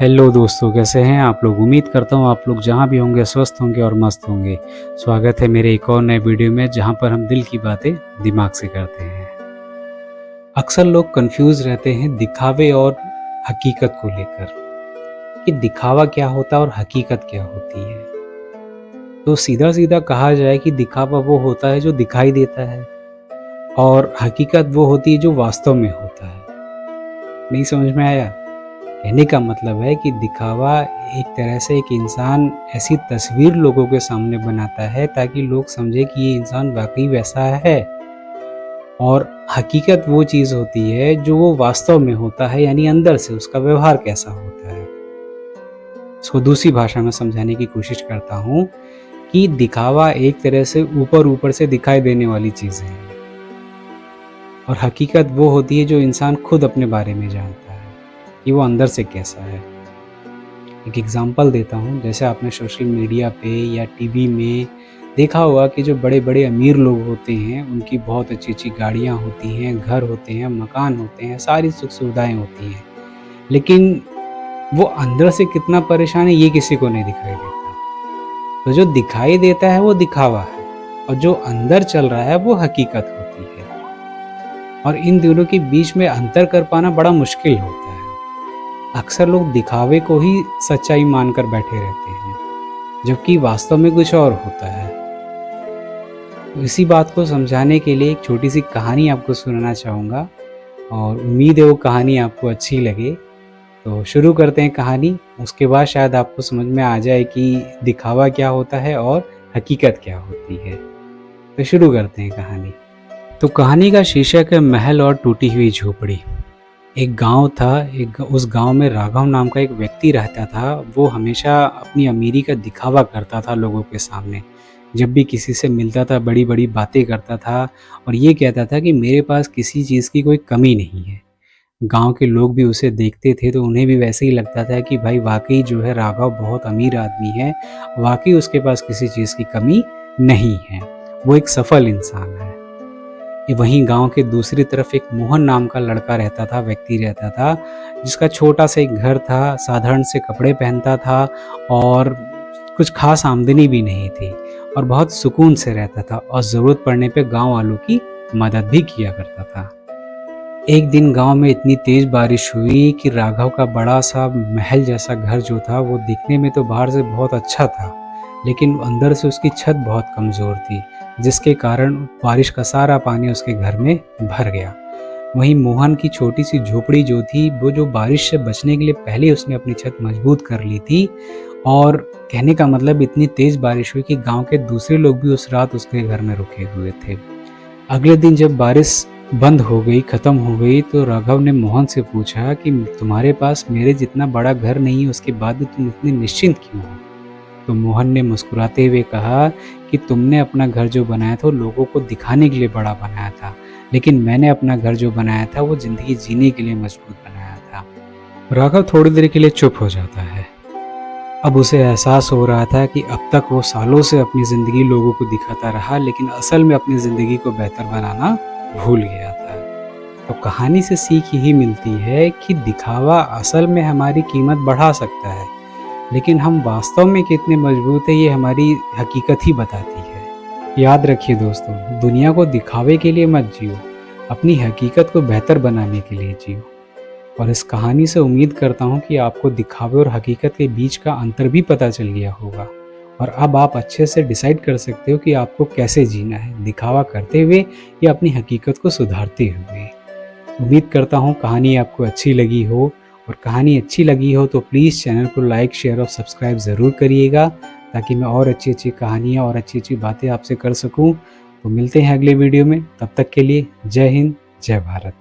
Hello दोस्तों, कैसे हैं आप लोग। उम्मीद करता हूँ आप लोग जहाँ भी होंगे स्वस्थ होंगे और मस्त होंगे। स्वागत है मेरे एक और नए वीडियो में, जहाँ पर हम दिल की बातें दिमाग से करते हैं। अक्सर लोग कंफ्यूज रहते हैं दिखावे और हकीकत को लेकर, कि दिखावा क्या होता है और हकीकत क्या होती है। तो सीधा सीधा कहा जाए कि दिखावा वो होता है जो दिखाई देता है, और हकीकत वो होती है जो वास्तव में होता है। नहीं समझ में आया? कहने का मतलब है कि दिखावा एक तरह से एक इंसान ऐसी तस्वीर लोगों के सामने बनाता है ताकि लोग समझे कि ये इंसान वाकई वैसा है, और हकीकत वो चीज़ होती है जो वो वास्तव में होता है, यानी अंदर से उसका व्यवहार कैसा होता है। इसको दूसरी भाषा में समझाने की कोशिश करता हूँ कि दिखावा एक तरह से ऊपर ऊपर से दिखाई देने वाली चीज़ है, और हकीकत वो होती है जो इंसान खुद अपने बारे में जानता है कि वो अंदर से कैसा है। एक एग्ज़ाम्पल देता हूँ, जैसे आपने सोशल मीडिया पे या टीवी में देखा होगा कि जो बड़े-बड़े अमीर लोग होते हैं, उनकी बहुत अच्छी-अच्छी गाड़ियाँ होती हैं, घर होते हैं, मकान होते हैं, सारी सुख-सुविधाएँ होती हैं। लेकिन वो अंदर से कितना परेशान है, ये किसी को नहीं दिखाई देता। तो जो दिखाई देता है वो दिखावा है, और जो अंदर चल रहा है वो हकीकत होती है। और इन दोनों के बीच में अंतर कर पाना बड़ा मुश्किल होता है। अक्सर लोग दिखावे को ही सच्चाई मानकर बैठे रहते हैं, जबकि वास्तव में कुछ और होता है। तो इसी बात को समझाने के लिए एक छोटी सी कहानी आपको सुनाना चाहूँगा, और उम्मीद है वो कहानी आपको अच्छी लगे। तो शुरू करते हैं कहानी, उसके बाद शायद आपको समझ में आ जाए कि दिखावा क्या होता है और हकीकत क्या होती है। तो शुरू करते हैं कहानी। तो कहानी का शीर्षक है महल और टूटी हुई झोपड़ी। एक गांव था, उस गांव में राघव नाम का एक व्यक्ति रहता था। वो हमेशा अपनी अमीरी का दिखावा करता था लोगों के सामने। जब भी किसी से मिलता था बड़ी बड़ी बातें करता था, और ये कहता था कि मेरे पास किसी चीज़ की कोई कमी नहीं है। गांव के लोग भी उसे देखते थे तो उन्हें भी वैसे ही लगता था कि भाई वाकई जो है राघव बहुत अमीर आदमी है, वाकई उसके पास किसी चीज़ की कमी नहीं है, वो एक सफल इंसान है। वहीं गांव के दूसरी तरफ एक मोहन नाम का लड़का रहता था, व्यक्ति रहता था, जिसका छोटा सा एक घर था, साधारण से कपड़े पहनता था, और कुछ खास आमदनी भी नहीं थी, और बहुत सुकून से रहता था, और ज़रूरत पड़ने पे गांव वालों की मदद भी किया करता था। एक दिन गांव में इतनी तेज बारिश हुई कि राघव का बड़ा सा महल जैसा घर जो था वो दिखने में तो बाहर से बहुत अच्छा था, लेकिन अंदर से उसकी छत बहुत कमज़ोर थी, जिसके कारण बारिश का सारा पानी उसके घर में भर गया। वहीं मोहन की छोटी सी झोपड़ी जो थी, वो जो बारिश से बचने के लिए पहले उसने अपनी छत मजबूत कर ली थी, और कहने का मतलब इतनी तेज़ बारिश हुई कि गांव के दूसरे लोग भी उस रात उसके घर में रुके हुए थे। अगले दिन जब बारिश बंद हो गई, ख़त्म हो गई, तो राघव ने मोहन से पूछा कि तुम्हारे पास मेरे जितना बड़ा घर नहीं है, उसके बाद भी तुम इतने निश्चिंत क्यों हो? तो मोहन ने मुस्कुराते हुए कहा कि तुमने अपना घर जो बनाया था वो लोगों को दिखाने के लिए बड़ा बनाया था, लेकिन मैंने अपना घर जो बनाया था वो ज़िंदगी जीने के लिए मजबूत बनाया था। राघव थोड़ी देर के लिए चुप हो जाता है। अब उसे एहसास हो रहा था कि अब तक वो सालों से अपनी ज़िंदगी लोगों को दिखाता रहा, लेकिन असल में अपनी ज़िंदगी को बेहतर बनाना भूल गया था। तो कहानी से सीख यही मिलती है कि दिखावा असल में हमारी कीमत बढ़ा सकता है, लेकिन हम वास्तव में कितने मजबूत हैं ये हमारी हकीकत ही बताती है। याद रखिए दोस्तों, दुनिया को दिखावे के लिए मत जियो, अपनी हकीकत को बेहतर बनाने के लिए जियो। और इस कहानी से उम्मीद करता हूँ कि आपको दिखावे और हकीकत के बीच का अंतर भी पता चल गया होगा, और अब आप अच्छे से डिसाइड कर सकते हो कि आपको कैसे जीना है, दिखावा करते हुए या अपनी हकीकत को सुधारते हुए। उम्मीद करता हूँ कहानी आपको अच्छी लगी हो, और कहानी अच्छी लगी हो तो प्लीज़ चैनल को लाइक, शेयर और सब्सक्राइब ज़रूर करिएगा, ताकि मैं और अच्छी कहानियाँ और अच्छी बातें आपसे कर सकूँ। तो मिलते हैं अगले वीडियो में, तब तक के लिए जय हिंद, जय भारत।